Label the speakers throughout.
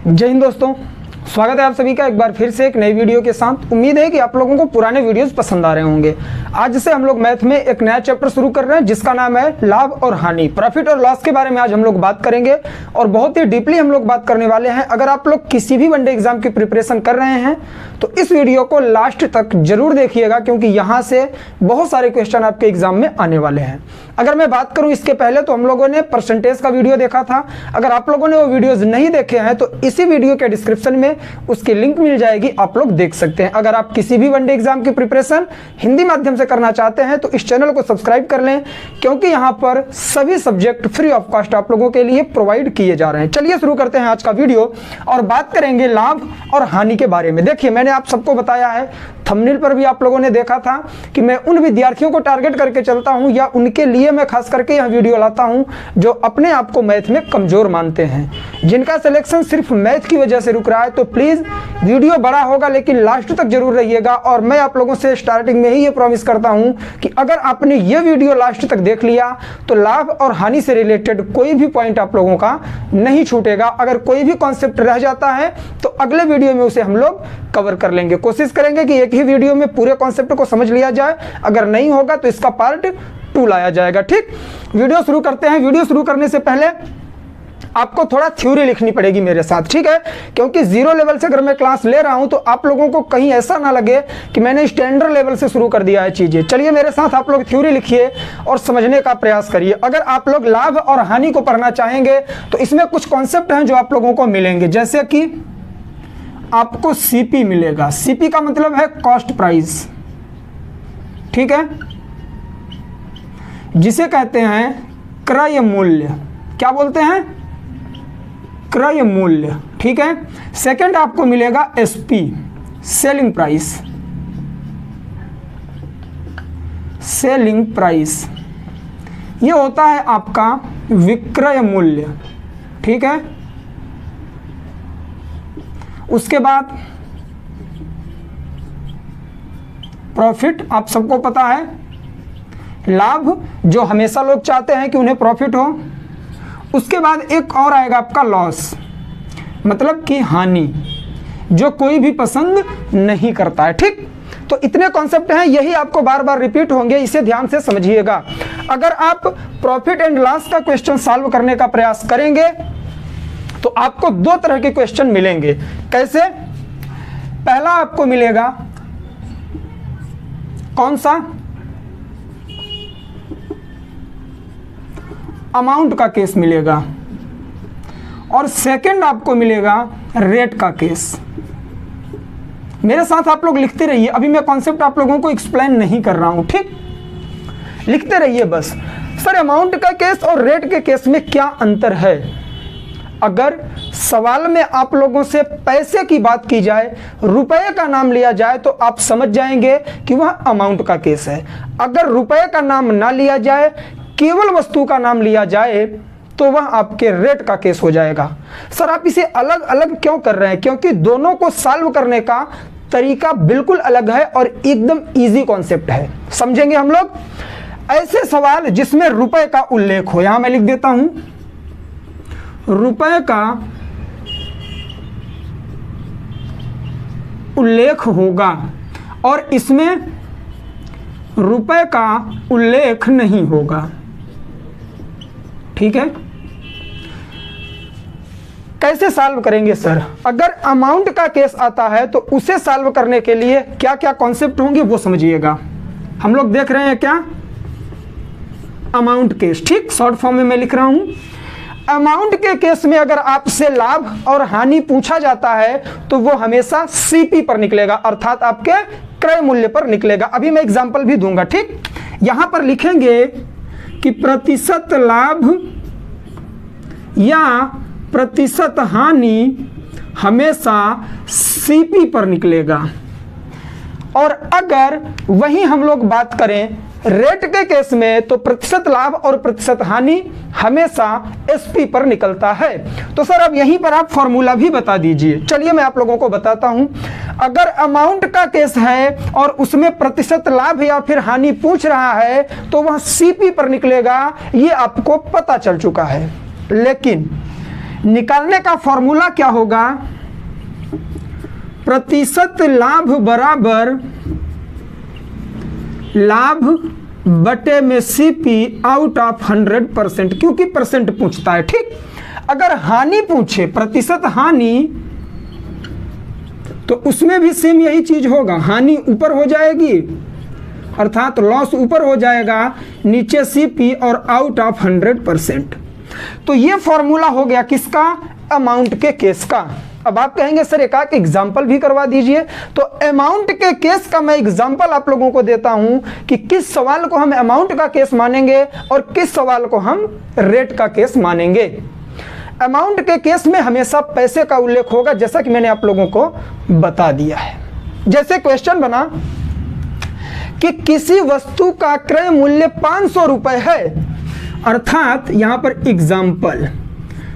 Speaker 1: जय हिंद दोस्तों, स्वागत है आप सभी का एक बार फिर से एक नई वीडियो के साथ। उम्मीद है कि आप लोगों को पुराने वीडियोस पसंद आ रहे होंगे। आज से हम लोग मैथ में एक नया चैप्टर शुरू कर रहे हैं जिसका नाम है लाभ और हानि, प्रॉफिट और लॉस के बारे में आज हम लोग बात करेंगे और बहुत ही डीपली हम लोग बात करने वाले हैं। अगर आप लोग किसी भी वनडे एग्जाम की प्रिपरेशन कर रहे हैं तो इस वीडियो को लास्ट तक जरूर देखिएगा, क्योंकि यहाँ से बहुत सारे क्वेश्चन आपके एग्जाम में आने वाले हैं। अगर मैं बात करूं इसके पहले तो हम लोगों ने परसेंटेज का वीडियो देखा था। अगर आप लोगों ने वो वीडियोस नहीं देखे हैं तो इसी वीडियो के डिस्क्रिप्शन में उसकी लिंक मिल जाएगी, आप लोग देख सकते हैं। अगर आप किसी भी वनडे एग्जाम की प्रिपरेशन हिंदी माध्यम से करना चाहते हैं तो इस चैनल को सब्सक्राइब कर लें, क्योंकि यहाँ पर सभी सब्जेक्ट फ्री ऑफ कॉस्ट आप लोगों के लिए प्रोवाइड किए जा रहे हैं। चलिए शुरू करते हैं आज का वीडियो और बात करेंगे लाभ और हानि के बारे में। देखिए, मैंने आप सबको बताया है, थंबनेल पर भी आप लोगों ने देखा था कि मैं उन विद्यार्थियों को टारगेट करके चलता हूं या उनके लिए मैं खास करके यह वीडियो लाता हूं जो अपने आप को मैथ में कमजोर मानते हैं, जिनका सिलेक्शन सिर्फ मैथ की वजह से रुक रहा है। तो प्लीज वीडियो बड़ा होगा लेकिन लास्ट तक जरूर रहिएगा। और मैं आप लोगों से स्टार्टिंग में ही ये प्रॉमिस करता हूं कि अगर आपने ये वीडियो लास्ट तक देख लिया तो लाभ और हानि से रिलेटेड कोई भी पॉइंट आप लोगों का नहीं छूटेगा। अगर कोई भी कॉन्सेप्ट रह जाता है तो अगले वीडियो में उसे हम लोग कवर कर लेंगे। कोशिश करेंगे कि एक ही वीडियो में पूरे कॉन्सेप्ट को समझ लिया जाए, अगर नहीं होगा तो इसका पार्ट 2 लाया जाएगा। ठीक, वीडियो शुरू करते हैं। वीडियो शुरू करने से पहले आपको थोड़ा थ्योरी लिखनी पड़ेगी मेरे साथ, ठीक है? क्योंकि जीरो लेवल से अगर मैं क्लास ले रहा हूं तो आप लोगों को कहीं ऐसा ना लगे कि मैंने स्टैंडर्ड लेवल से शुरू कर दिया है चीजें। चलिए मेरे साथ आप लोग थ्योरी लिखिए और समझने का प्रयास करिए। अगर आप लोग लाभ और हानि को पढ़ना चाहेंगे तो इसमें कुछ कॉन्सेप्ट हैं जो आप लोगों को मिलेंगे, जैसे कि आपको सीपी मिलेगा। सीपी का मतलब है कॉस्ट प्राइस, ठीक है, जिसे कहते हैं क्रय मूल्य। क्या बोलते हैं? क्रय मूल्य, ठीक है। सेकंड आपको मिलेगा SP, selling price. Selling price ये होता है आपका विक्रय मूल्य, ठीक है। उसके बाद प्रॉफिट, आप सबको पता है, लाभ जो हमेशा लोग चाहते हैं कि उन्हें प्रॉफिट हो। उसके बाद एक और आएगा आपका लॉस, मतलब कि हानि, जो कोई भी पसंद नहीं करता है। ठीक, तो इतने कॉन्सेप्ट हैं, यही आपको बार बार रिपीट होंगे, इसे ध्यान से समझिएगा। अगर आप प्रॉफिट एंड लॉस का क्वेश्चन सॉल्व करने का प्रयास करेंगे तो आपको 2 तरह के क्वेश्चन मिलेंगे। कैसे? पहला आपको मिलेगा कौन सा? अमाउंट का केस मिलेगा, और सेकंड आपको मिलेगा रेट का केस। मेरे साथ आप लोग लिखते रहिए, अभी मैं कॉन्सेप्ट आप लोगों को एक्सप्लेन नहीं कर रहा हूं, ठीक? लिखते रहिए बस। सर, अमाउंट का केस और रेट के केस में क्या अंतर है? अगर सवाल में आप लोगों से पैसे की बात की जाए, रुपए का नाम लिया जाए, तो आप समझ जाएंगे कि वह अमाउंट का केस है। अगर रुपए का नाम ना लिया जाए, केवल वस्तु का नाम लिया जाए, तो वह आपके रेट का केस हो जाएगा। सर, आप इसे अलग अलग क्यों कर रहे हैं? क्योंकि दोनों को सॉल्व करने का तरीका बिल्कुल अलग है और एकदम इजी कॉन्सेप्ट है। समझेंगे हम लोग? ऐसे सवाल जिसमें रुपए का उल्लेख हो, यहां मैं लिख देता हूं, रुपए का उल्लेख होगा और इसमें रुपए का उल्लेख नहीं होगा, ठीक है। कैसे सॉल्व करेंगे सर? अगर अमाउंट का केस आता है तो उसे सॉल्व करने के लिए क्या क्या कॉन्सेप्ट होंगे वो समझिएगा। हम लोग देख रहे हैं क्या? अमाउंट केस, ठीक, शॉर्ट फॉर्म में मैं लिख रहा हूं। अमाउंट के केस में अगर आपसे लाभ और हानि पूछा जाता है तो वो हमेशा सीपी पर निकलेगा, अर्थात आपके क्रय मूल्य पर निकलेगा। अभी मैं एग्जांपल भी दूंगा, ठीक। यहां पर लिखेंगे कि प्रतिशत लाभ या प्रतिशत हानि हमेशा सीपी पर निकलेगा। और अगर वही हम लोग बात करें रेट के केस में तो प्रतिशत लाभ और प्रतिशत हानि हमेशा एसपी पर निकलता है। तो सर अब यहीं पर आप फॉर्मूला भी बता दीजिए। चलिए मैं आप लोगों को बताता हूं। अगर अमाउंट का केस है और उसमें प्रतिशत लाभ या फिर हानि पूछ रहा है तो वह सीपी पर निकलेगा, ये आपको पता चल चुका है। लेकिन निकालने का फॉर्मूला क्या होगा, प्रतिशत लाभ बराबर लाभ बटे में सीपी आउट ऑफ 100%, क्योंकि परसेंट पूछता है। ठीक, अगर हानि पूछे, प्रतिशत हानि, तो उसमें भी सेम यही चीज होगा, हानि ऊपर हो जाएगी अर्थात लॉस ऊपर हो जाएगा, नीचे सीपी और आउट ऑफ 100%। तो ये फॉर्मूला हो गया किसका, अमाउंट के केस का। अब आप कहेंगे सर एक आध एग्जाम्पल भी करवा दीजिए, तो अमाउंट के केस का मैं एग्जाम्पल आप लोगों को देता हूं कि किस सवाल को हम अमाउंट का केस मानेंगे और किस सवाल को हम रेट का केस मानेंगे। अमाउंट के केस में हमेशा पैसे का उल्लेख होगा, जैसा कि मैंने आप लोगों को बता दिया है। जैसे क्वेश्चन बना कि किसी वस्तु का क्रय मूल्य 500 रुपए है, अर्थात यहां पर एग्जाम्पल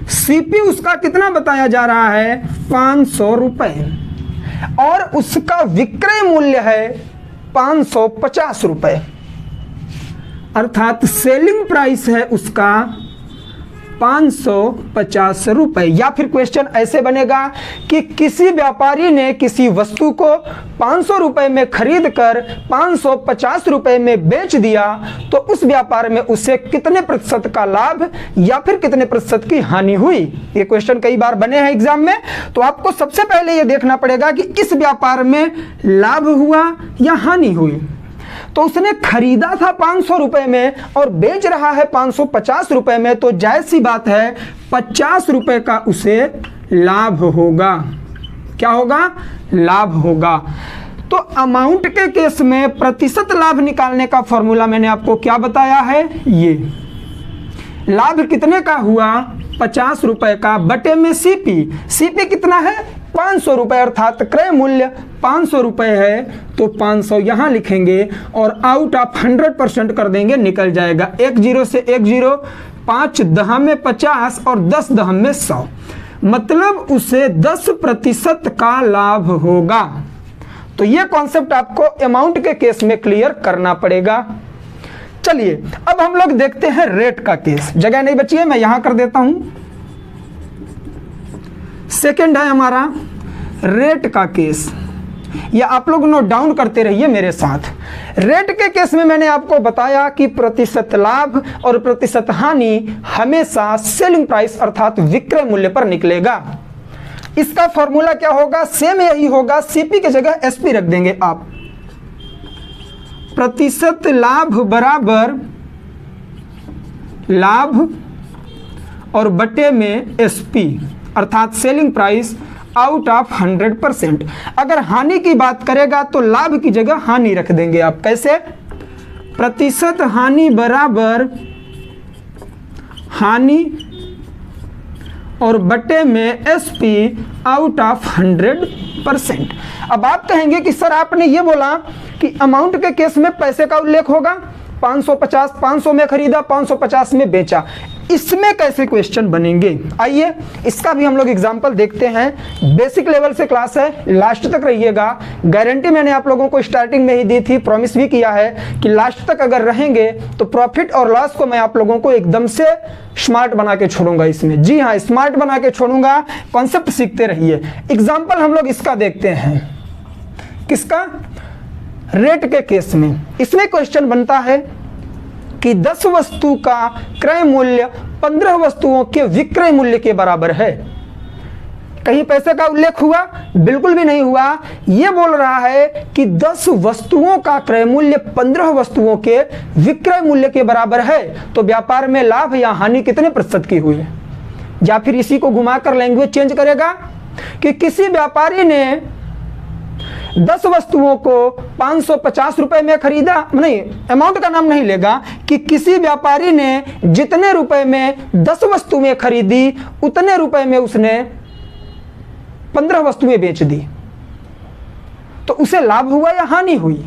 Speaker 1: सीपी उसका कितना बताया जा रहा है, 500 रुपए, और उसका विक्रय मूल्य है 550 रुपए, अर्थात सेलिंग प्राइस है उसका 550 रुपए। या फिर क्वेश्चन ऐसे बनेगा कि किसी व्यापारी ने किसी वस्तु को 500 रुपए में खरीद कर 550 रुपए में बेच दिया, तो उस व्यापार में उसे कितने प्रतिशत का लाभ या फिर कितने प्रतिशत की हानि हुई। ये क्वेश्चन कई बार बने हैं एग्जाम में, तो आपको सबसे पहले ये देखना पड़ेगा कि इस व्यापार में लाभ हुआ या हानि हुई। तो उसने खरीदा था 500 रुपए में और बेच रहा है 550 रुपए में, तो जायज सी बात है 50 रुपए का उसे लाभ होगा। क्या होगा, लाभ होगा। तो अमाउंट के केस में प्रतिशत लाभ निकालने का फॉर्मूला मैंने आपको क्या बताया है, ये लाभ कितने का हुआ, 50 रुपए का, बटे में सीपी, सीपी कितना है 500 रुपए, अर्थात क्रय मूल्य 500 रुपए है, तो 500 यहां लिखेंगे और आउट ऑफ 100% कर देंगे, निकल जाएगा। 1 0 से 1 0, 5 दहम में 50 और 10 दहम में 100, मतलब उसे 10% का लाभ होगा। तो ये कॉन्सेप्ट आपको अमाउंट के केस में क्लियर करना पड़ेगा। चलिए अब हम लोग देखते हैं रेट का केस। जगह नहीं बची है, मैं यहां कर देता हूं। सेकंड है हमारा रेट का केस, या आप लोग नोट डाउन करते रहिए मेरे साथ। रेट के केस में मैंने आपको बताया कि प्रतिशत लाभ और प्रतिशत हानि हमेशा सेलिंग प्राइस अर्थात विक्रय मूल्य पर निकलेगा। इसका फॉर्मूला क्या होगा, सेम यही होगा, सीपी की जगह एसपी रख देंगे आप। प्रतिशत लाभ बराबर लाभ और बटे में एसपी, अर्थात सेलिंग प्राइस आउट ऑफ 100%। अगर हानि की बात करेगा तो लाभ की जगह हानि रख देंगे आप। कैसे, प्रतिशत हानि बराबर हानि और बटे में एसपी आउट ऑफ 100%। अब आप कहेंगे कि सर आपने ये बोला कि अमाउंट के केस में पैसे का उल्लेख होगा, 550, 500 में खरीदा, 550 में बेचा, इसमें कैसे क्वेश्चन बनेंगे। आइए इसका भी हम लोग एग्जांपल देखते हैं। बेसिक लेवल से क्लास है, लास्ट तक रहिएगा। गारंटी मैंने आप लोगों को स्टार्टिंग में ही दी थी, प्रॉमिस भी किया है कि लास्ट तक अगर रहेंगे तो प्रॉफिट और लॉस को मैं आप लोगों को एकदम से स्मार्ट बना के छोड़ूंगा इसमें। जी हाँ, स्मार्ट बना के छोड़ूंगा, कॉन्सेप्ट सीखते रहिए। एग्जाम्पल हम लोग इसका देखते हैं, किसका, रेट के केस में। इसमें क्वेश्चन बनता है कि 10 वस्तु का क्रय मूल्य 15 वस्तुओं के विक्रय मूल्य के बराबर है। कहीं पैसे का उल्लेख हुआ, बिल्कुल भी नहीं हुआ। यह बोल रहा है कि 10 वस्तुओं का क्रय मूल्य 15 वस्तुओं के विक्रय मूल्य के बराबर है, तो व्यापार में लाभ या हानि कितने प्रतिशत की हुई। या फिर इसी को घुमाकर लैंग्वेज चेंज करेगा कि किसी व्यापारी ने 10 वस्तुओं को 550 रुपए में खरीदा, नहीं अमाउंट का नाम नहीं लेगा, कि किसी व्यापारी ने जितने रुपए में 10 वस्तुएं खरीदी उतने रुपए में उसने 15 वस्तुएं बेच दी, तो उसे लाभ हुआ या हानि हुई।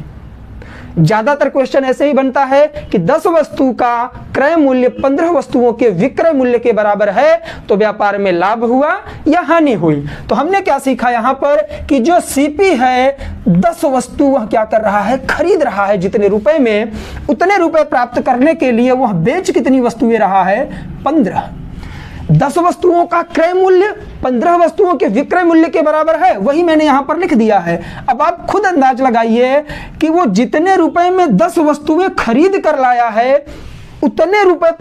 Speaker 1: ज्यादातर क्वेश्चन ऐसे ही बनता है कि 10 वस्तु का क्रय मूल्य 15 वस्तुओं के विक्रय मूल्य के बराबर है, तो व्यापार में लाभ हुआ या हानि हुई। तो हमने क्या सीखा यहां पर कि जो सीपी है 10 वस्तु वह क्या कर रहा है, खरीद रहा है जितने रुपए में, उतने रुपए प्राप्त करने के लिए वह बेच कितनी वस्तुएं रहा है, 15। 10 वस्तुओं का क्रय मूल्य 15 वस्तुओं के विक्रय मूल्य के बराबर है, वही मैंने यहां पर लिख दिया है। अब आप खुद अंदाज लगाइए कि वो जितने रुपए में 10 वस्तुएं खरीद कर लाया है, उतने रुपए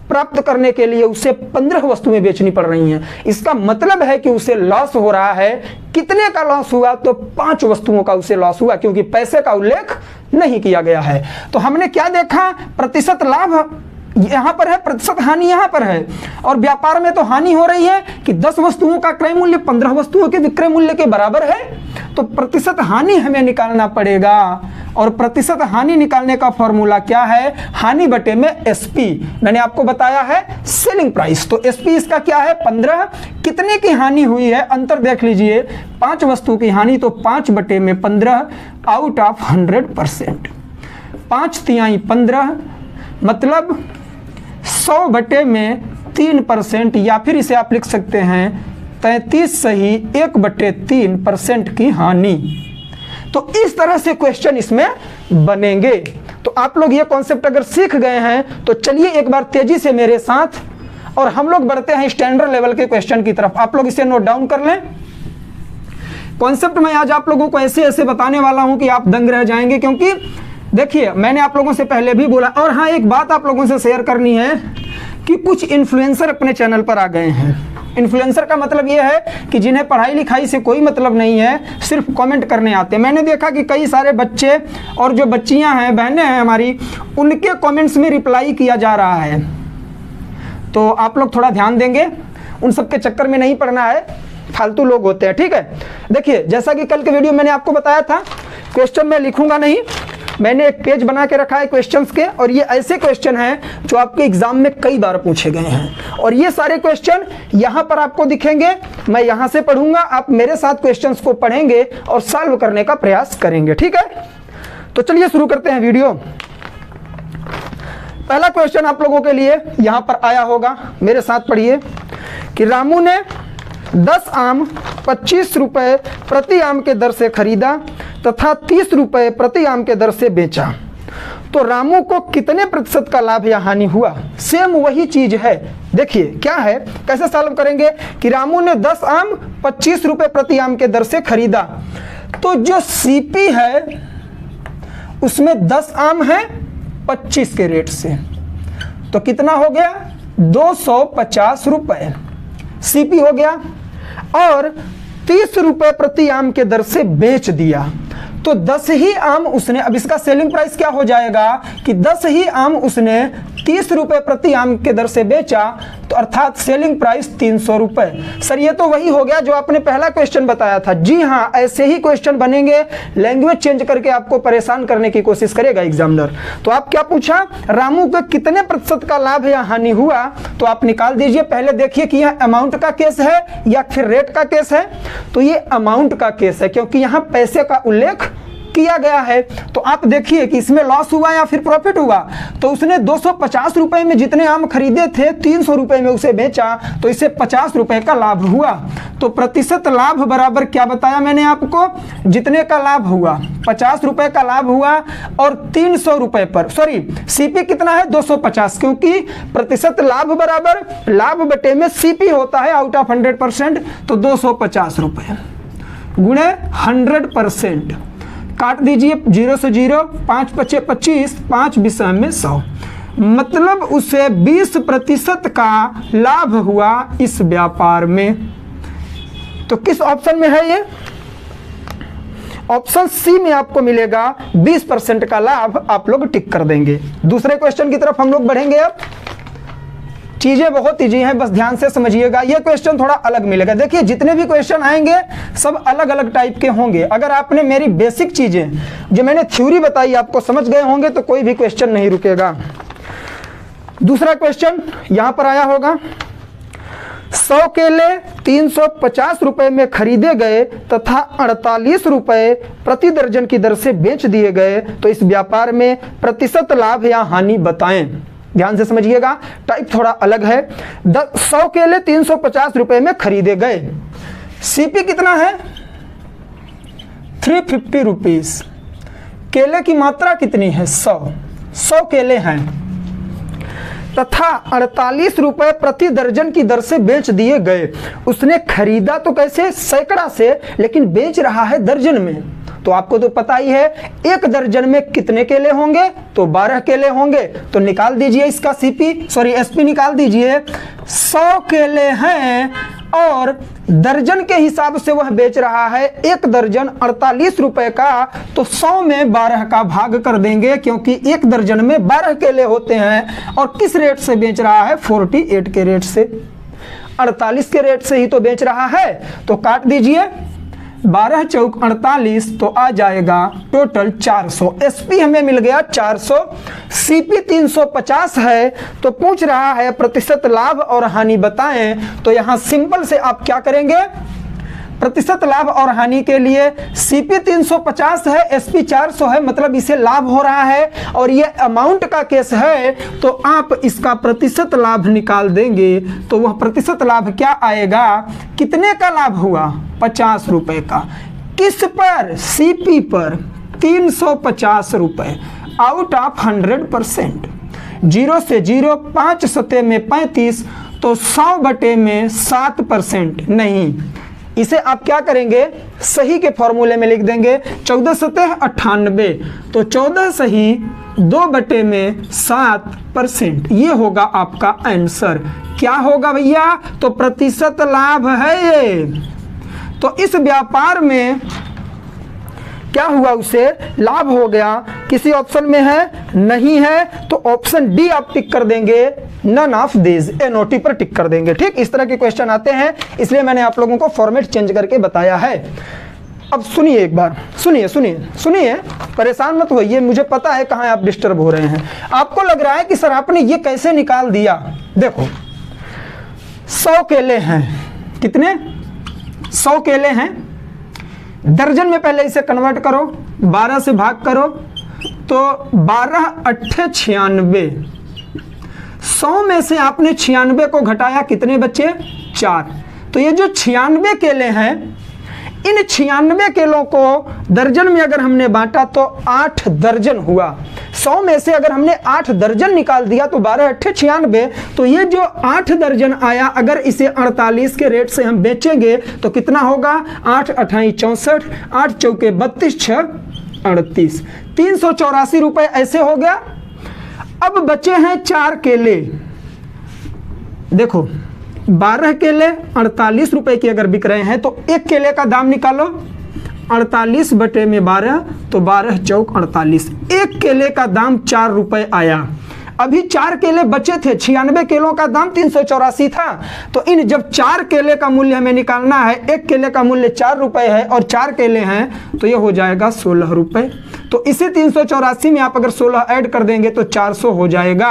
Speaker 1: प्राप्त करने के लिए उसे 15 वस्तुएं बेचनी पड़ रही हैं। इसका मतलब है कि उसे लॉस हो रहा है। कितने का लॉस हुआ? तो 5 वस्तुओं का उसे लॉस हुआ, क्योंकि पैसे का उल्लेख नहीं किया गया है। तो हमने क्या देखा? प्रतिशत लाभ यहां पर है, प्रतिशत हानि यहां पर है। और व्यापार में तो हानि हो रही है कि 10 वस्तुओं का क्रय मूल्य 15 वस्तुओं के विक्रय मूल्य के बराबर है। तो प्रतिशत हानि हमें निकालना पड़ेगा, और प्रतिशत हानि निकालने का फॉर्मूला क्या है? हानि बटे में एसपी। मैंने आपको बताया है सेलिंग प्राइस, तो एसपी इसका क्या है? 15। कितने की हानि हुई है? अंतर देख लीजिए, 5 वस्तु की हानि, तो 5 बटे में 15 आउट ऑफ 100%। 5 तिहाई 15 मतलब 100 बटे में 3%, या फिर इसे आप लिख सकते हैं 33 सही 1/3% की हानि। तो इस तरह से क्वेश्चन इसमें बनेंगे। तो आप लोग ये कॉन्सेप्ट अगर सीख गए हैं तो चलिए एक बार तेजी से मेरे साथ, और हम लोग बढ़ते हैं स्टैंडर्ड लेवल के क्वेश्चन की तरफ। आप लोग इसे नोट डाउन कर लें। कॉन्सेप्ट मैं आज आप लोगों को ऐसे ऐसे बताने वाला हूं कि आप दंग रह जाएंगे, क्योंकि देखिए मैंने आप लोगों से पहले भी बोला। और हाँ, एक बात आप लोगों से शेयर करनी है कि कुछ इन्फ्लुएंसर अपने चैनल पर आ गए हैं। इन्फ्लुएंसर का मतलब ये है कि जिन्हें पढ़ाई लिखाई से कोई मतलब नहीं है, सिर्फ कमेंट करने आते हैं। मैंने देखा कि कई सारे बच्चे और जो बच्चियां हैं, बहनें हैं हमारी, उनके कमेंट्स में रिप्लाई किया जा रहा है। तो आप लोग थोड़ा ध्यान देंगे, उन सब के चक्कर में नहीं पड़ना है, फालतू लोग होते हैं, ठीक है। देखिए, जैसा कि कल के वीडियो मैंने आपको बताया था, क्वेश्चन मैं लिखूंगा नहीं, मैंने एक पेज बना के रखा है क्वेश्चंस के, और ये ऐसे क्वेश्चन हैं जो आपके एग्जाम में कई बार पूछे गए हैं। और ये सारे क्वेश्चन यहां पर आपको दिखेंगे, मैं यहां से पढ़ूंगा, आप मेरे साथ क्वेश्चंस को पढ़ेंगे और सॉल्व करने का प्रयास करेंगे, ठीक है। तो चलिए शुरू करते हैं वीडियो। पहला क्वेश्चन आप लोगों के लिए यहां पर आया होगा, मेरे साथ पढ़िए कि रामू ने 10 आम 25 रुपए प्रति आम के दर से खरीदा तथा 30 रुपए प्रति आम के दर से बेचा, तो रामू को कितने प्रतिशत का लाभ या हानि हुआ? सेम वही चीज है। देखिए क्या है, कैसे सॉल्व करेंगे कि रामू ने 10 आम 25 रुपए प्रति आम के दर से खरीदा, तो जो सीपी है उसमें 10 आम है 25 के रेट से, तो कितना हो गया? 250 रुपए सीपी हो गया। और 30 रुपए प्रति आम के दर से बेच दिया, तो 10 ही आम उसने, अब इसका सेलिंग प्राइस क्या हो जाएगा कि 10 ही आम उसने 30 रुपए प्रति आम के दर से बेचा, तो अर्थात सेलिंग प्राइस 300 रुपए। सर ये तो वही हो गया जो आपने पहला क्वेश्चन बताया था। जी हाँ, ऐसे ही क्वेश्चन बनेंगे, लैंग्वेज चेंज करके आपको परेशान करने की कोशिश करेगा एग्जामिनर। तो आप क्या पूछा? रामू को कितने प्रतिशत का लाभ या हानि हुआ, तो आप निकाल दीजिए। पहले देखिए कि यह अमाउंट का केस है या फिर रेट का केस है, तो ये अमाउंट का केस है, क्योंकि यहां पैसे का उल्लेख किया गया है। तो आप देखिए कि इसमें लॉस हुआ या फिर प्रॉफिट हुआ। तो उसने 250 रुपए में जितने आम खरीदे थे 300 रुपए में उसे बेचा, तो इसे 50 रुपए का लाभ हुआ। तो प्रतिशत लाभ बराबर क्या बताया मैंने आपको? जितने का लाभ हुआ 50 रुपए का लाभ हुआ, और 300 रुपए पर, सॉरी सीपी कितना है? 250, क्योंकि प्रतिशत लाभ बराबर लाभ बटे में सीपी होता है आउट ऑफ 100%। तो 250 रुपए गुणे 100%, काट दीजिए 0 से 0, 5 पचे 25, 5 विषय में 100, मतलब उसे 20% का लाभ हुआ इस व्यापार में। तो किस ऑप्शन में है ये? ऑप्शन सी में आपको मिलेगा 20% का लाभ। आप लोग टिक कर देंगे। दूसरे क्वेश्चन की तरफ हम लोग बढ़ेंगे। अब चीजें बहुत इजी हैं, बस ध्यान से समझिएगा। ये क्वेश्चन थोड़ा अलग मिलेगा। देखिए जितने भी क्वेश्चन आएंगे सब अलग अलग टाइप के होंगे। अगर आपने मेरी बेसिक चीजें जो मैंने थ्योरी बताई आपको समझ गए होंगे तो कोई भी क्वेश्चन नहीं रुकेगा। दूसरा क्वेश्चन यहां पर आया होगा, 100 केले 350 रुपए में खरीदे गए तथा 48 रुपए प्रति दर्जन की दर से बेच दिए गए, तो इस व्यापार में प्रतिशत लाभ या हानि बताएं। ध्यान से समझिएगा, टाइप थोड़ा अलग है। 100 केले 350 रुपए में खरीदे गए, सीपी कितना है? 350 रुपीज। केले की मात्रा कितनी है? 100 केले हैं। तथा 48 रुपए प्रति दर्जन की दर से बेच दिए गए। उसने खरीदा तो कैसे, सैकड़ा से, लेकिन बेच रहा है दर्जन में। तो आपको तो पता ही है एक दर्जन में कितने केले होंगे, तो 12 केले होंगे। तो निकाल दीजिए इसका एसपी निकाल दीजिए। 100 केले हैं और दर्जन के हिसाब से वह बेच रहा है एक दर्जन 48 रुपए का, तो 100 में 12 का भाग कर देंगे, क्योंकि एक दर्जन में 12 केले होते हैं। और किस रेट से बेच रहा है, 48 के रेट से, 48 के रेट से ही तो बेच रहा है। तो काट दीजिए, 12 चौक 48, तो आ जाएगा टोटल 400। एसपी हमें मिल गया 400, सीपी 350 है। तो पूछ रहा है प्रतिशत लाभ और हानि बताएं। तो यहां सिंपल से आप क्या करेंगे, प्रतिशत लाभ और हानि के लिए सीपी 350 है, एसपी 400 है, मतलब इसे लाभ हो रहा है और ये अमाउंट का केस है, तो आप इसका प्रतिशत लाभ निकाल देंगे। तो वह प्रतिशत लाभ क्या आएगा, कितने का लाभ हुआ, 50 रुपए का। किस पर, सीपी पर 350 रुपए आउट ऑफ 100%। 0 से 0, 5 सते में 35, तो 100 बटे में 7% नहीं। इसे आप क्या करेंगे, सही के फॉर्मूले में लिख देंगे। 14 सतह 98, तो 14 सही 2 बटे में 7%। ये होगा आपका आंसर। क्या होगा भैया, तो प्रतिशत लाभ है ये। तो इस व्यापार में क्या हुआ, उसे लाभ हो गया। किसी ऑप्शन में है, नहीं है, तो ऑप्शन डी आप टिक कर देंगे, नन ऑफ दिस, एनओटी पर टिक कर देंगे। ठीक, इस तरह के क्वेश्चन आते हैं, इसलिए मैंने आप लोगों को फॉर्मेट चेंज करके बताया है। अब सुनिए एक बार, सुनिए, परेशान मत होइए, मुझे पता है कहाँ आप डिस्टर्ब हो रहे हैं। आपको लग रहा है कि सर आपने ये कैसे निकाल दिया। देखो 100 केले हैं, कितने, 100 केले हैं, दर्जन में पहले इसे कन्वर्ट करो, 12 से भाग करो, तो 12 8 96। 100 में से आपने 96 को घटाया, कितने बचे, 4। तो ये जो 96 केले हैं, इन 96 केलों को दर्जन में अगर हमने बांटा तो 8 दर्जन हुआ। 100 में से अगर हमने 8 दर्जन निकाल दिया तो 12 8 96। तो ये जो 8 दर्जन आया, अगर इसे 48 के रेट से हम बेचेंगे तो कितना होगा, 8 8 64, 8 चौके 32, 6 38, 384 रुपए ऐसे हो गया। अब बचे हैं 4 केले। देखो 12 केले 48 रुपए की अगर बिक रहे हैं, तो एक केले का दाम निकालो, 48 बटे में 12, तो 12 चौक 48। एक केले का दाम 4 रुपए आया। अभी 4 केले बचे थे, 96 केलों का दाम 384 था। तो इन जब 4 केले का मूल्य हमें निकालना है, एक केले का मूल्य 4 रुपए है और 4 केले हैं, तो ये हो जाएगा 16 रुपए। तो इसी 384 में आप अगर 16 ऐड कर देंगे तो 400 हो जाएगा।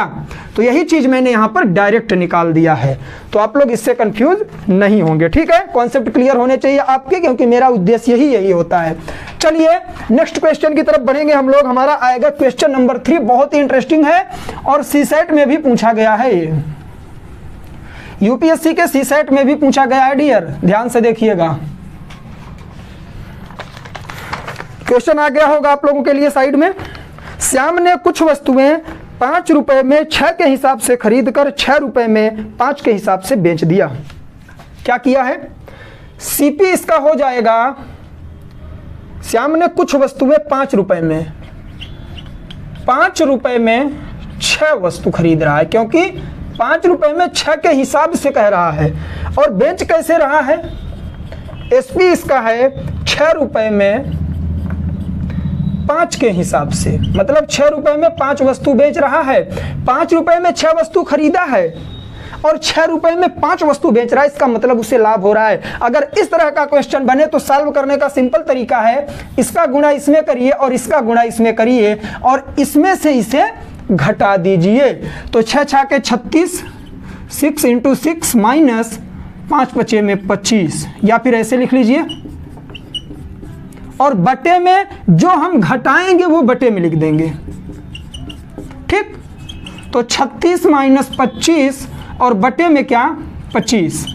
Speaker 1: तो यही चीज मैंने यहाँ पर डायरेक्ट निकाल दिया है, तो आप लोग इससे कंफ्यूज नहीं होंगे। ठीक है, कॉन्सेप्ट क्लियर होने चाहिए आपके, क्योंकि मेरा उद्देश्य यही होता है। चलिए नेक्स्ट क्वेश्चन की तरफ बढ़ेंगे हम लोग। हमारा आएगा क्वेश्चन नंबर 3, बहुत ही इंटरेस्टिंग है और सीसेट में भी पूछा गया है। ये यूपीएससी के सीसेट में भी पूछा गया है डियर, ध्यान से देखिएगा। क्वेश्चन आ गया होगा आप लोगों के लिए साइड में। श्याम ने कुछ वस्तुएं 5 रुपए में 6 के हिसाब से खरीद कर 6 रुपए में 5 के हिसाब से बेच दिया। क्या किया है, सीपी इसका हो जाएगा, श्याम ने कुछ वस्तुएं 5 रुपए में, 5 रुपए में 6 वस्तु खरीद रहा है, क्योंकि 5 रुपए में 6 के हिसाब से कह रहा है। और बेच कैसे रहा है, एसपी इसका है 6 रुपए में 5 के हिसाब से, मतलब 6 रुपए में 5 वस्तु बेच रहा है। 5 रुपए में 6 वस्तु खरीदा है और 6 रुपए में 5 वस्तु बेच रहा है, इसका मतलब उसे लाभ हो रहा है। अगर इस तरह का क्वेश्चन बने तो सॉल्व करने का सिंपल तरीका है, इसका गुणा इसमें करिए और इसका गुणा इसमें करिए और इसमें से इसे घटा दीजिए। तो 6 6 के 36, 6 × 6 माइनस 5 बचे में 25, या फिर ऐसे लिख लीजिए। और बटे में जो हम घटाएंगे वो बटे में लिख देंगे। ठीक, तो 36 माइनस 25 और बटे में क्या, 25।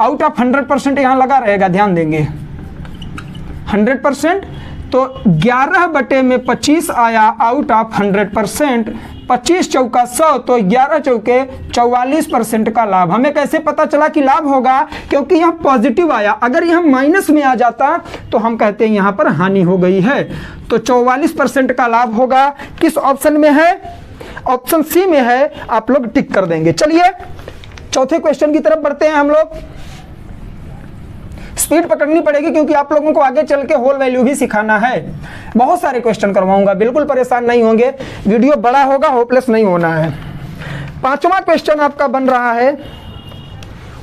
Speaker 1: आउट ऑफ 100% यहां लगा रहेगा, ध्यान देंगे 100%। तो 11/25 आया आउट ऑफ 100%। 25 चौका 100, तो 11 चौके 44% का लाभ। हमें कैसे पता चला कि लाभ होगा? क्योंकि यहाँ पॉजिटिव आया। अगर यह माइनस में आ जाता तो हम कहते हैं यहाँ पर हानि हो गई है। तो 44% का लाभ होगा। किस ऑप्शन में है? ऑप्शन सी में है। आप लोग टिक कर देंगे। चलिए चौथे क्वेश्चन की तरफ बढ़ते हैं। हम लोग स्पीड पकड़नी पड़ेगी क्योंकि आप लोगों को आगे चल के होल वैल्यू भी सिखाना है। बहुत सारे क्वेश्चन करवाऊंगा, बिल्कुल परेशान नहीं होंगे। वीडियो बड़ा होगा, होपलेस नहीं होना है। पांचवा क्वेश्चन आपका बन रहा है,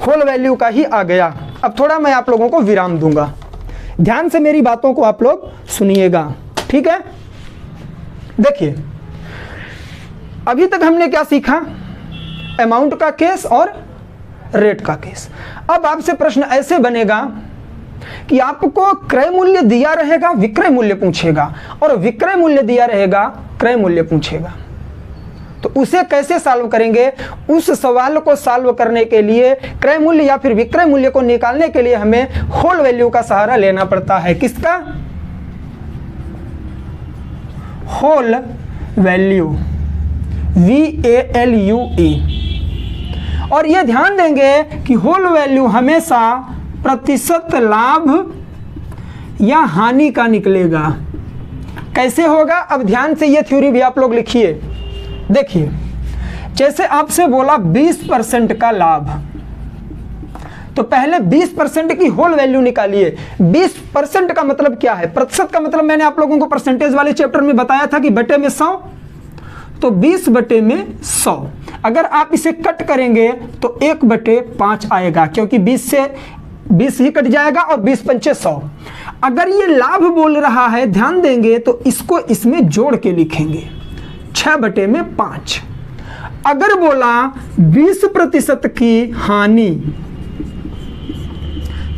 Speaker 1: होल वैल्यू का ही आ गया। अब थोड़ा मैं आप लोगों को विराम दूंगा, ध्यान से मेरी बातों को आप लोग सुनिएगा, ठीक है? देखिए अभी तक हमने क्या सीखा? अमाउंट का केस और रेट का केस। अब आपसे प्रश्न ऐसे बनेगा कि आपको क्रय मूल्य दिया रहेगा, विक्रय मूल्य पूछेगा, और विक्रय मूल्य दिया रहेगा, क्रय मूल्य पूछेगा। तो उसे कैसे सॉल्व करेंगे? उस सवाल को सॉल्व करने के लिए क्रय मूल्य या फिर विक्रय मूल्य को निकालने के लिए हमें होल वैल्यू का सहारा लेना पड़ता है। किसका? Whole value, VALUE। और ये ध्यान देंगे कि होल वैल्यू हमेशा प्रतिशत लाभ या हानि का निकलेगा। कैसे होगा? अब ध्यान से ये थ्योरी भी आप लोग लिखिए। देखिए जैसे आपसे बोला 20% का लाभ, तो पहले 20% की होल वैल्यू निकालिए। 20% का मतलब क्या है? प्रतिशत का मतलब मैंने आप लोगों को परसेंटेज वाले चैप्टर में बताया था कि बटे में 100, तो 20/100। अगर आप इसे कट करेंगे तो 1/5 आएगा, क्योंकि 20 से 20 ही कट जाएगा और 20 पंचे 100। अगर ये लाभ बोल रहा है, ध्यान देंगे तो इसको इसमें जोड़ के लिखेंगे 6/5। अगर बोला 20% की हानि,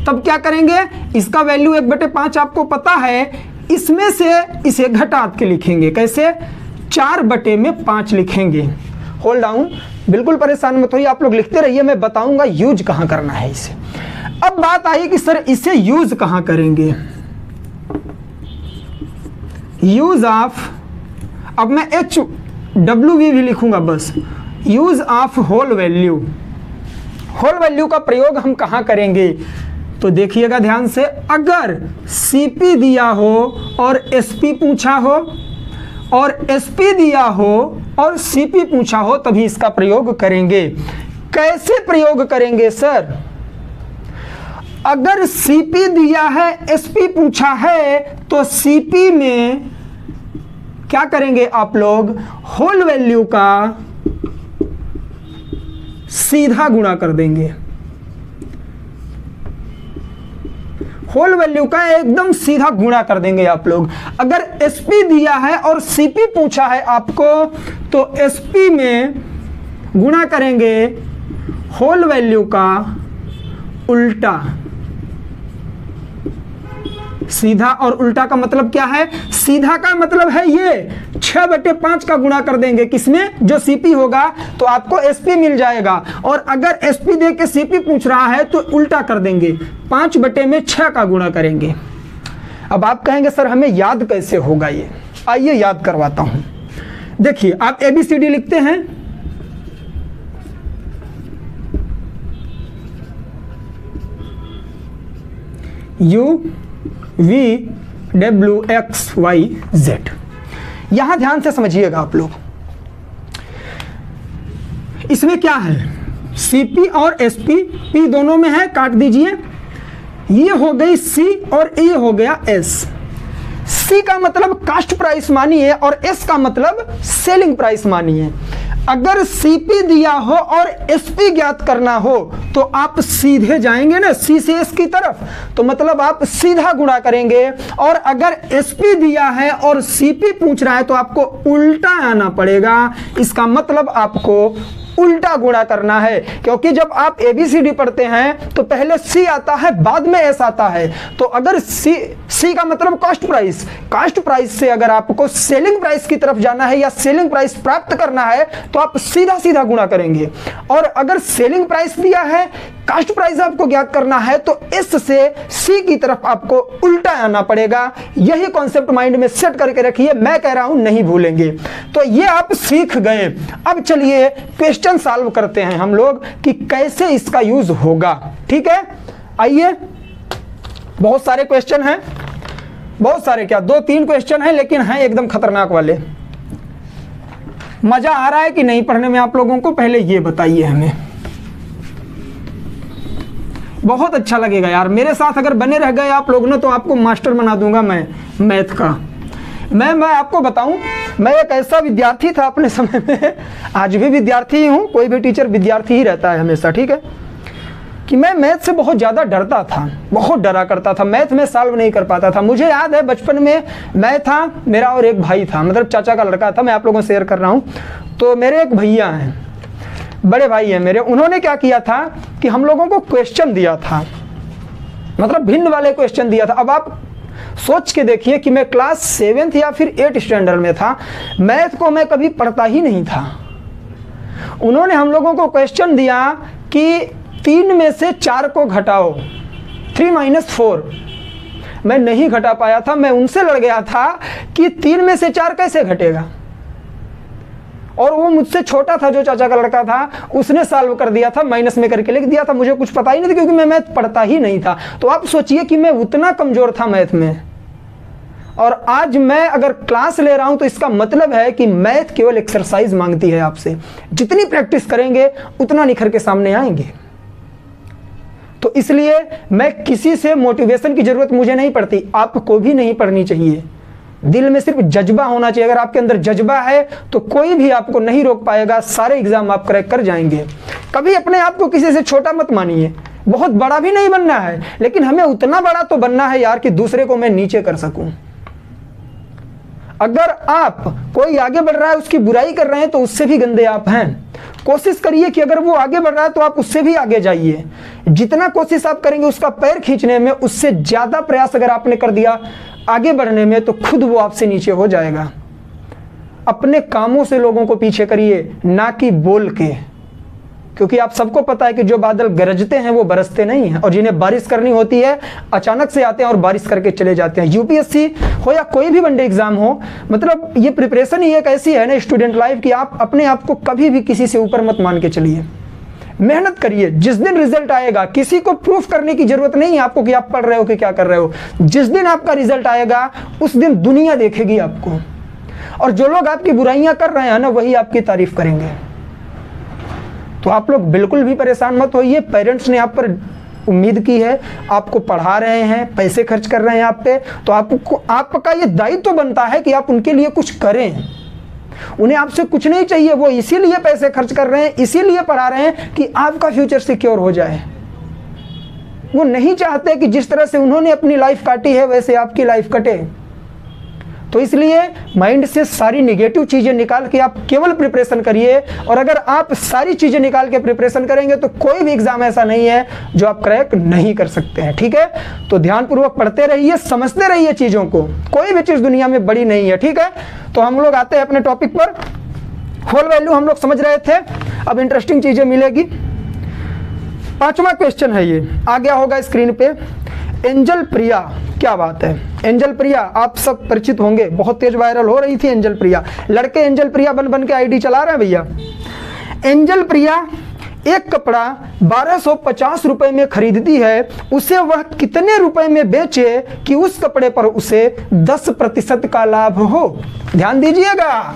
Speaker 1: तब क्या करेंगे? इसका वैल्यू 1/5 आपको पता है, इसमें से इसे घटा के लिखेंगे। कैसे? 4/5 लिखेंगे। होल्ड डाउन, बिल्कुल परेशान मत होइए, आप लोग लिखते रहिए, मैं बताऊंगा यूज कहां करना है इसे। अब बात आई कि सर इसे यूज कहां करेंगे? यूज ऑफ, अब मैं HWV भी लिखूंगा बस। Use of whole value. Whole value का प्रयोग हम कहां करेंगे? तो देखिएगा ध्यान से, अगर CP दिया हो और SP पूछा हो, और SP दिया हो और CP पूछा हो, तभी इसका प्रयोग करेंगे। कैसे प्रयोग करेंगे सर? अगर CP दिया है, SP पूछा है, तो CP में क्या करेंगे आप लोग? होल वैल्यू का सीधा गुणा कर देंगे। होल वैल्यू का एकदम सीधा गुणा कर देंगे आप लोग। अगर SP दिया है और CP पूछा है आपको, तो SP में गुणा करेंगे होल वैल्यू का उल्टा। सीधा और उल्टा का मतलब क्या है? सीधा का मतलब है ये 6/5 का गुणा कर देंगे किसमें? जो CP होगा, तो आपको SP मिल जाएगा। और अगर SP दे के CP पूछ रहा है तो उल्टा कर देंगे, 5/6 का गुणा करेंगे। अब आप कहेंगे सर हमें याद कैसे होगा ये? आइए याद करवाता हूं। देखिए आप ABCD लिखते हैं, UVWXYZ। यहां ध्यान से समझिएगा आप लोग, इसमें क्या है? CP और SP, P दोनों में है, काट दीजिए। ये हो गई C और ये हो गया S। C का मतलब कास्ट प्राइस मानिए और S का मतलब सेलिंग प्राइस मानिए। अगर CP दिया हो और SP ज्ञात करना हो तो आप सीधे जाएंगे ना C से S की तरफ, तो मतलब आप सीधा गुणा करेंगे। और अगर SP दिया है और CP पूछ रहा है तो आपको उल्टा आना पड़ेगा। इसका मतलब आपको उल्टा गुणा करना है, क्योंकि जब आप ABCD पढ़ते हैं तो पहले C आता है, बाद में S आता है। तो अगर C का मतलब कॉस्ट प्राइस, कास्ट प्राइस से अगर आपको सेलिंग प्राइस की तरफ जाना है या सेलिंग प्राइस प्राप्त करना है तो आप सीधा सीधा गुणा करेंगे। और अगर सेलिंग प्राइस दिया है कास्ट प्राइस आपको ज्ञात करना है तो इस से सी की तरफ आपको उल्टा आना पड़ेगा। यही कॉन्सेप्ट माइंड में सेट करके रखिए, मैं कह रहा हूं नहीं भूलेंगे। तो ये आप सीख गए। अब चलिए क्वेश्चन सॉल्व करते हैं हम लोग कि कैसे इसका यूज होगा। ठीक है, आइए। बहुत सारे क्वेश्चन हैं, बहुत सारे क्या 2-3 क्वेश्चन हैं, लेकिन हैं एकदम खतरनाक वाले। मजा आ रहा है कि नहीं पढ़ने में आप लोगों को, पहले ये बताइए हमें। बहुत अच्छा लगेगा यार, मेरे साथ अगर बने रह गए आप लोग ना तो आपको मास्टर बना दूंगा मैं मैथ का। मैं आपको बताऊं, मैं एक ऐसा विद्यार्थी था अपने समय में, आज भी विद्यार्थी ही हूं, कोई भी टीचर विद्यार्थी ही रहता है हमेशा, ठीक है, कि मैं मैथ से बहुत ज़्यादा डरता था, बहुत डरा करता था, मैथ में सॉल्व नहीं कर पाता था। मुझे याद है बचपन में मैं था, मेरा और एक भाई था, मतलब चाचा का लड़का था, मैं आप लोगों से शेयर कर रहा हूँ। तो मेरे एक भैया हैं, बड़े भाई हैं मेरे, उन्होंने क्या किया था कि हम लोगों को क्वेश्चन दिया था, मतलब भिन्न वाले क्वेश्चन दिया था। अब आप सोच के देखिए कि मैं क्लास 7th या फिर 8th स्टैंडर्ड में था, मैथ को मैं कभी पढ़ता ही नहीं था। उन्होंने हम लोगों को क्वेश्चन दिया कि 3 में से 4 को घटाओ, 3 - 4। मैं नहीं घटा पाया था, मैं उनसे लड़ गया था कि 3 में से 4 कैसे घटेगा, और वो मुझसे छोटा था, जो चाचा का लड़का था, उसने सॉल्व कर दिया था, माइनस में करके लिख दिया था। मुझे कुछ पता ही नहीं था क्योंकि मैं मैथ पढ़ता ही नहीं था। तो आप सोचिए कि मैं उतना कमजोर था मैथ में, और आज मैं अगर क्लास ले रहा हूं तो इसका मतलब है कि मैथ केवल एक्सरसाइज मांगती है आपसे। जितनी प्रैक्टिस करेंगे उतना निखर के सामने आएंगे। तो इसलिए मैं किसी से मोटिवेशन की जरूरत मुझे नहीं पड़ती, आपको भी नहीं पड़नी चाहिए। दिल में सिर्फ जज्बा होना चाहिए। अगर आपके अंदर जज्बा है तो कोई भी आपको नहीं रोक पाएगा, सारे एग्जाम आप क्रैक कर जाएंगे। कभी अपने आप को किसी से छोटा मत मानिए, बहुत बड़ा भी नहीं बनना है, लेकिन हमें उतना बड़ा तो बनना है यार कि दूसरे को मैं नीचे कर सकूं। अगर आप कोई आगे बढ़ रहा है उसकी बुराई कर रहे हैं तो उससे भी गंदे आप हैं। कोशिश करिए कि अगर वो आगे बढ़ रहा है तो आप उससे भी आगे जाइए। जितना कोशिश आप करेंगे उसका पैर खींचने में, उससे ज्यादा प्रयास अगर आपने कर दिया आगे बढ़ने में, तो खुद वो आपसे नीचे हो जाएगा। अपने कामों से लोगों को पीछे करिए, ना कि बोल के, क्योंकि आप सबको पता है कि जो बादल गरजते हैं वो बरसते नहीं हैं, और जिन्हें बारिश करनी होती है अचानक से आते हैं और बारिश करके चले जाते हैं। यूपीएससी हो या कोई भी वनडे एग्जाम हो, मतलब ये प्रिपरेशन ही एक ऐसी है ना स्टूडेंट लाइफ की, आप अपने आप को कभी भी किसी से ऊपर मत मान के चलिए। मेहनत करिए, जिस दिन रिजल्ट आएगा किसी को प्रूफ करने की जरूरत नहीं है आपको कि आप पढ़ रहे हो कि क्या कर रहे हो। जिस दिन आपका रिजल्ट आएगा उस दिन दुनिया देखेगी आपको, और जो लोग आपकी बुराइयां कर रहे हैं ना वही आपकी तारीफ करेंगे। तो आप लोग बिल्कुल भी परेशान मत होइए। पेरेंट्स ने आप पर उम्मीद की है, आपको पढ़ा रहे हैं, पैसे खर्च कर रहे हैं आप पे, तो आपको आपका ये दायित्व तो बनता है कि आप उनके लिए कुछ करें। उन्हें आपसे कुछ नहीं चाहिए, वो इसीलिए पैसे खर्च कर रहे हैं, इसीलिए पढ़ा रहे हैं कि आपका फ्यूचर सिक्योर हो जाए। वो नहीं चाहते कि जिस तरह से उन्होंने अपनी लाइफ काटी है वैसे आपकी लाइफ कटे। तो इसलिए माइंड से सारी नेगेटिव चीजें निकाल के आप केवल प्रिपरेशन करिए, और अगर आप सारी चीजें निकाल के प्रिपरेशन करेंगे तो कोई भी एग्जाम ऐसा नहीं है जो आप क्रैक नहीं कर सकते हैं। ठीक है, तो ध्यानपूर्वक पढ़ते रहिए, समझते रहिए चीजों को, कोई भी चीज दुनिया में बड़ी नहीं है। ठीक है, तो हम लोग आते हैं अपने टॉपिक पर। होल वैल्यू हम लोग समझ रहे थे, अब इंटरेस्टिंग चीजें मिलेगी। 5वां क्वेश्चन है, ये आ गया होगा स्क्रीन पे। एंजल प्रिया, क्या बात है, एंजल प्रिया आप सब परिचित होंगे, बहुत तेज वायरल हो रही थी एंजल प्रिया। लड़के एंजल प्रिया बन बन के आईडी चला रहे हैं भैया। एंजल प्रिया एक कपड़ा 1250 रुपए में खरीदती है, उसे वह कितने रुपए में बेचे कि उस कपड़े पर उसे 10% का लाभ हो। ध्यान दीजिएगा,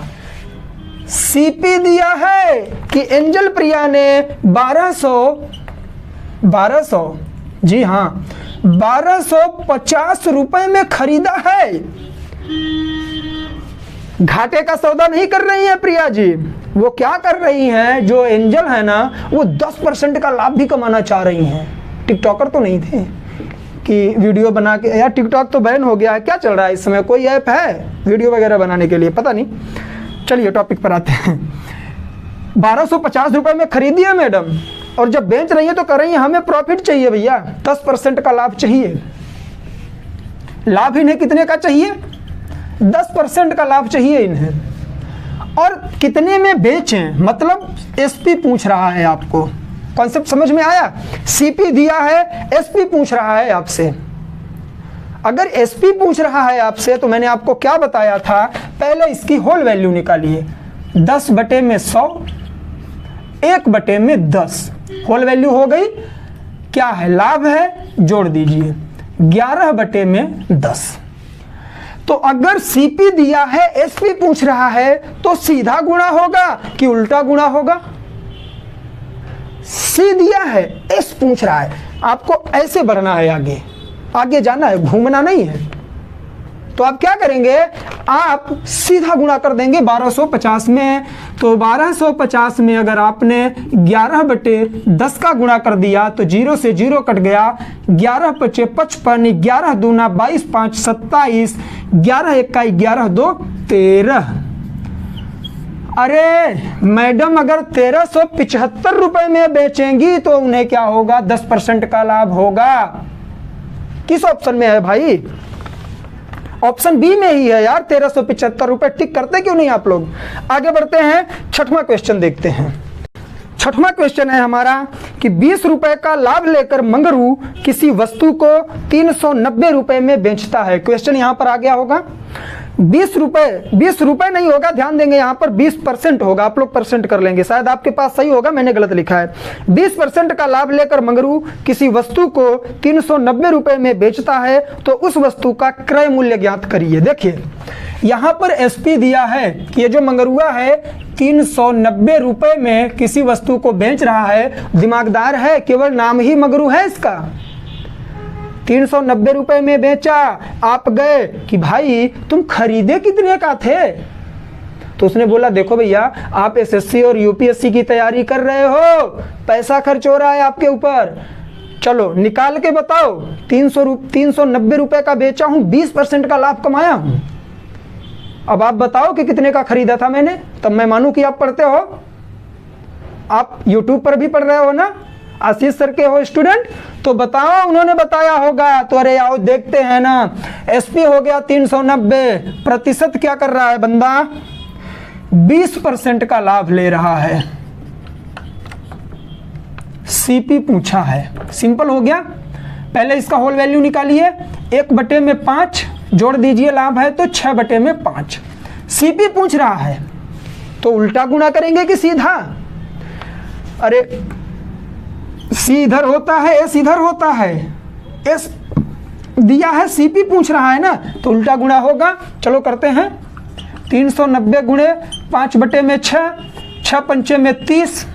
Speaker 1: सीपी दिया है कि एंजल प्रिया ने 1200 जी हाँ 1250 रुपए में खरीदा है। घाटे का सौदा नहीं कर रही है प्रिया जी, वो क्या कर रही हैं, जो एंजल है ना वो 10% का लाभ भी कमाना चाह रही हैं। टिकटॉकर तो नहीं थे कि वीडियो बना के, यार टिकटॉक तो बैन हो गया है, क्या चल रहा है इस समय, कोई ऐप है वीडियो वगैरह बनाने के लिए, पता नहीं। चलिए टॉपिक पर आते हैं। 1250 रुपए में खरीदी है मैडम, और जब बेच रही है तो कर रही है हमें प्रॉफिट चाहिए भैया, 10% का लाभ चाहिए। लाभ इन्हें कितने का चाहिए, 10% का लाभ चाहिए इन्हें। और कितने में बेचें, मतलब एसपी पूछ रहा है आपको, कॉन्सेप्ट समझ में आया? सीपी दिया है, एसपी पूछ रहा है आपसे। अगर एसपी पूछ रहा है आपसे तो मैंने आपको क्या बताया था, पहले इसकी होल वैल्यू निकालिए। 10/100, 1/10 होल वैल्यू हो गई। क्या है? लाभ है, जोड़ दीजिए 11/10। तो अगर सीपी दिया है, एसपी पूछ रहा है, तो सीधा गुणा होगा कि उल्टा गुणा होगा? सी दिया है, एस पूछ रहा है, आपको ऐसे बढ़ना है, आगे आगे जाना है, घूमना नहीं है। तो आप क्या करेंगे, आप सीधा गुणा कर देंगे 1250 में। तो 1250 में अगर आपने 11/10 का गुणा कर दिया तो 0 से 0 कट गया, 11×5 = 55, 11×2 = 22, 5 = 27, 11×1 = 11, 2 = 13। अरे मैडम, अगर 1375 रुपए में बेचेंगी तो उन्हें क्या होगा? 10% का लाभ होगा। किस ऑप्शन में है भाई? ऑप्शन बी में ही है यार। 1375 रुपए टिक करते क्यों नहीं आप लोग? आगे बढ़ते हैं, छठवां क्वेश्चन देखते हैं। छठवां क्वेश्चन है हमारा कि 20 रुपए का लाभ लेकर मंगरू किसी वस्तु को 390 रुपए में बेचता है। क्वेश्चन यहां पर आ गया होगा। 20 रुपए नहीं होगा, ध्यान देंगे, यहाँ पर 20% होगा। आप लोग परसेंट कर लेंगे, शायद आपके पास सही होगा, मैंने गलत लिखा है। 20% का लाभ लेकर मंगरू किसी वस्तु को 390 रुपए में बेचता है, तो उस वस्तु का क्रय मूल्य ज्ञात करिए। देखिए यहाँ पर एसपी दिया है कि ये जो मंगरुआ है 390 रुपए में किसी वस्तु को बेच रहा है। दिमागदार है, केवल नाम ही मंगरू है इसका। 390 रुपए में बेचा, आप गए कि भाई तुम खरीदे कितने का थे? तो उसने बोला देखो भैया, आप एसएससी और यूपीएससी की तैयारी कर रहे हो, पैसा खर्च हो रहा है आपके ऊपर, चलो निकाल के बताओ। 390 रुपए का बेचा हूं, 20% का लाभ कमाया हूं। अब आप बताओ कि कितने का खरीदा था मैंने, तब मैं मानूं कि आप पढ़ते हो। आप यूट्यूब पर भी पढ़ रहे हो ना, आशीष सर के हो स्टूडेंट, तो बताओ उन्होंने बताया होगा। तो अरे आओ देखते हैं ना। एसपी हो गया 390, प्रतिशत क्या कर रहा है बंदा? 20% का लाभ ले रहा है। सीपी पूछा है, सिंपल हो गया। पहले इसका होल वैल्यू निकालिए, 1/5 जोड़ दीजिए, लाभ है तो 6/5। सीपी पूछ रहा है तो उल्टा गुणा करेंगे कि सीधा? अरे सी इधर होता है, एस इधर होता है, एस दिया है, सीपी पूछ रहा है ना, तो उल्टा गुणा होगा। चलो करते हैं। 390 गुणे 5/6, 6×5 = 30,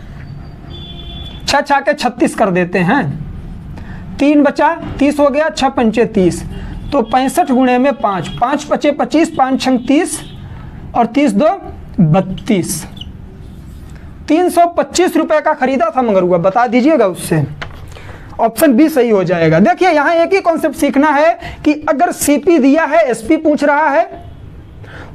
Speaker 1: 6 के 36 कर देते हैं। 3 बचा, 30 हो गया, 6×5 = 30, तो 65 गुणे में 5, 5×5 = 25, 5×6 = 30 और 30×2 = 32। 325 रुपए का खरीदा था मंगरुआ, बता दीजिएगा उससे। ऑप्शन बी सही हो जाएगा। देखिए यहां एक ही कॉन्सेप्ट सीखना है कि अगर सीपी दिया है, एसपी पूछ रहा है,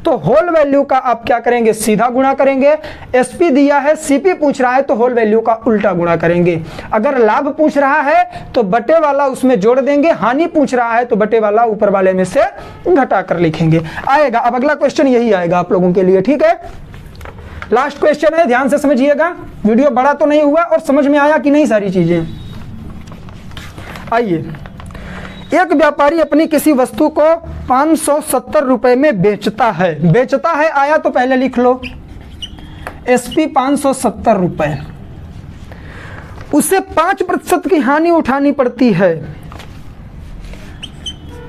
Speaker 1: तो होल वैल्यू का आप क्या करेंगे? सीधा गुणा करेंगे। एसपी दिया है, सीपी पूछ रहा है, तो होल वैल्यू का उल्टा गुणा करेंगे। अगर लाभ पूछ रहा है तो बटे वाला उसमें जोड़ देंगे, हानि पूछ रहा है तो बटे वाला ऊपर वाले में से घटा कर लिखेंगे। आएगा। अब अगला क्वेश्चन यही आएगा आप लोगों के लिए, ठीक है? लास्ट क्वेश्चन है, ध्यान से समझिएगा। वीडियो बड़ा तो नहीं हुआ और समझ में आया कि नहीं सारी चीजें? आइए, एक व्यापारी अपनी किसी वस्तु को 570 रुपए में बेचता है, आया तो पहले लिख लो। एसपी 570 रुपए, उसे 5% की हानि उठानी पड़ती है।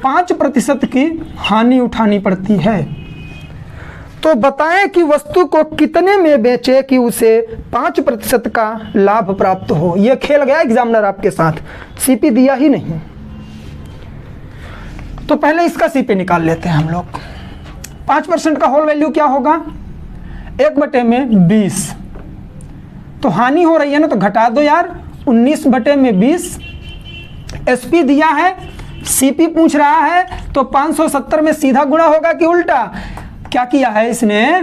Speaker 1: 5% की हानि उठानी पड़ती है। तो बताएं कि वस्तु को कितने में बेचे कि उसे 5% का लाभ प्राप्त हो। यह खेल गया एग्जामिनर आपके साथ, सीपी दिया ही नहीं। तो पहले इसका सीपी निकाल लेते हैं हम लोग। 5% का होल वैल्यू क्या होगा? 1/20। तो हानि हो रही है ना, तो घटा दो यार, 19/20। एसपी दिया है, सीपी पूछ रहा है, तो 570 में सीधा गुणा होगा कि उल्टा? क्या किया है इसने?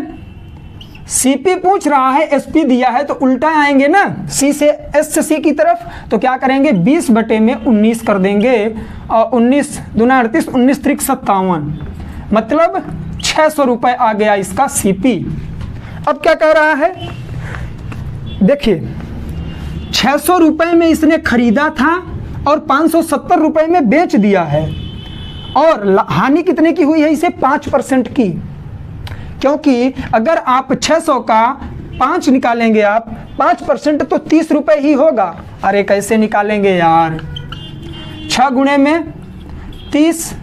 Speaker 1: सीपी पूछ रहा है, एसपी दिया है, तो उल्टा आएंगे ना, सी से एस से सी की तरफ। तो क्या करेंगे? 20/19 कर देंगे, और 19 दूना 38, 19 त्रिक 57, मतलब 600 रुपए आ गया इसका सीपी। अब क्या कह रहा है? देखिए 600 रुपये में इसने खरीदा था और 570 रुपये में बेच दिया है, और हानि कितने की हुई है इसे? 5% की। क्योंकि अगर आप 600 का 5 निकालेंगे, आप 5% तो 30 रुपये ही होगा। अरे कैसे निकालेंगे यार? 6 गुणे में 30,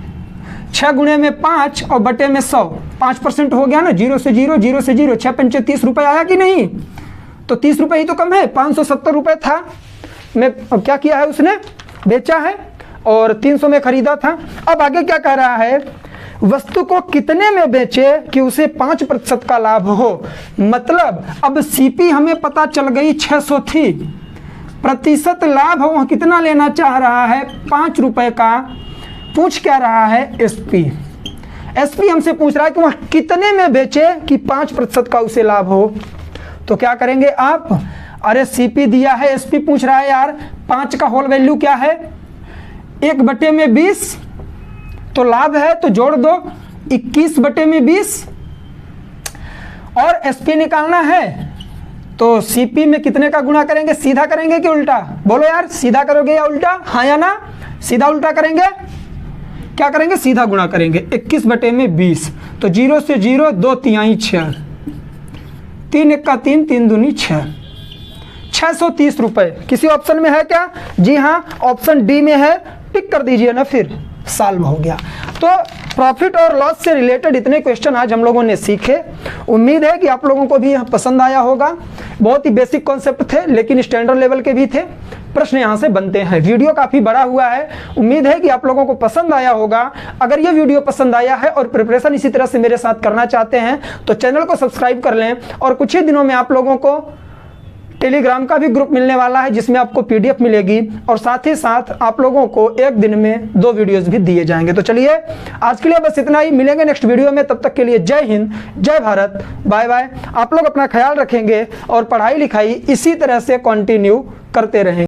Speaker 1: 6 गुणे में 5 और बटे में 100, 5% हो गया ना। 0 से 0, 0 से 0, 6 पंचे 30 रुपये आया कि नहीं? तो 30 रुपये ही तो कम है। 570 रुपये था, मैं क्या किया है उसने? बेचा है, और 300 में खरीदा था। अब आगे क्या कह रहा है? वस्तु को कितने में बेचे कि उसे 5% का लाभ हो। मतलब अब सीपी हमें पता चल गई 600 थी, प्रतिशत लाभ वो कितना लेना चाह रहा है? 5 रुपये का। पूछ क्या रहा है? एसपी। एसपी हमसे पूछ रहा है कि वह कितने में बेचे कि 5% का उसे लाभ हो। तो क्या करेंगे आप? अरे सीपी दिया है, एसपी पूछ रहा है यार, 5 का होल वैल्यू क्या है? 1/20, तो लाभ है तो जोड़ दो 21/20, और एसपी निकालना है तो सीपी में कितने का गुणा करेंगे? सीधा करेंगे कि उल्टा? बोलो यार, सीधा करोगे या उल्टा? हाँ या ना? सीधा उल्टा करेंगे? क्या करेंगे? सीधा गुणा करेंगे। 21/20, तो 0 से 0, 2 तिहाई 6, 3 1 का 3, 3 दूनी 6, 630 रुपये। किसी ऑप्शन में है क्या? जी हाँ, ऑप्शन डी में है। टिक कर दीजिए ना, फिर सॉल्व हो गया। तो प्रॉफिट और लॉस से रिलेटेड इतने क्वेश्चन आज हम लोगों ने सीखे। उम्मीद है कि आप लोगों को भी पसंद आया होगा। बहुत ही बेसिक कॉन्सेप्ट थे, लेकिन स्टैंडर्ड लेवल के भी थे। प्रश्न यहाँ से बनते हैं। वीडियो काफ़ी बड़ा हुआ है, उम्मीद है कि आप लोगों को पसंद आया होगा। अगर ये वीडियो पसंद आया है और प्रिपरेशन इसी तरह से मेरे साथ करना चाहते हैं तो चैनल को सब्सक्राइब कर लें, और कुछ ही दिनों में आप लोगों को टेलीग्राम का भी ग्रुप मिलने वाला है जिसमें आपको पीडीएफ मिलेगी, और साथ ही साथ आप लोगों को एक दिन में 2 वीडियोस भी दिए जाएंगे। तो चलिए आज के लिए बस इतना ही, मिलेंगे नेक्स्ट वीडियो में। तब तक के लिए जय हिंद, जय भारत, बाय बाय। आप लोग अपना ख्याल रखेंगे और पढ़ाई लिखाई इसी तरह से कंटिन्यू करते रहेंगे।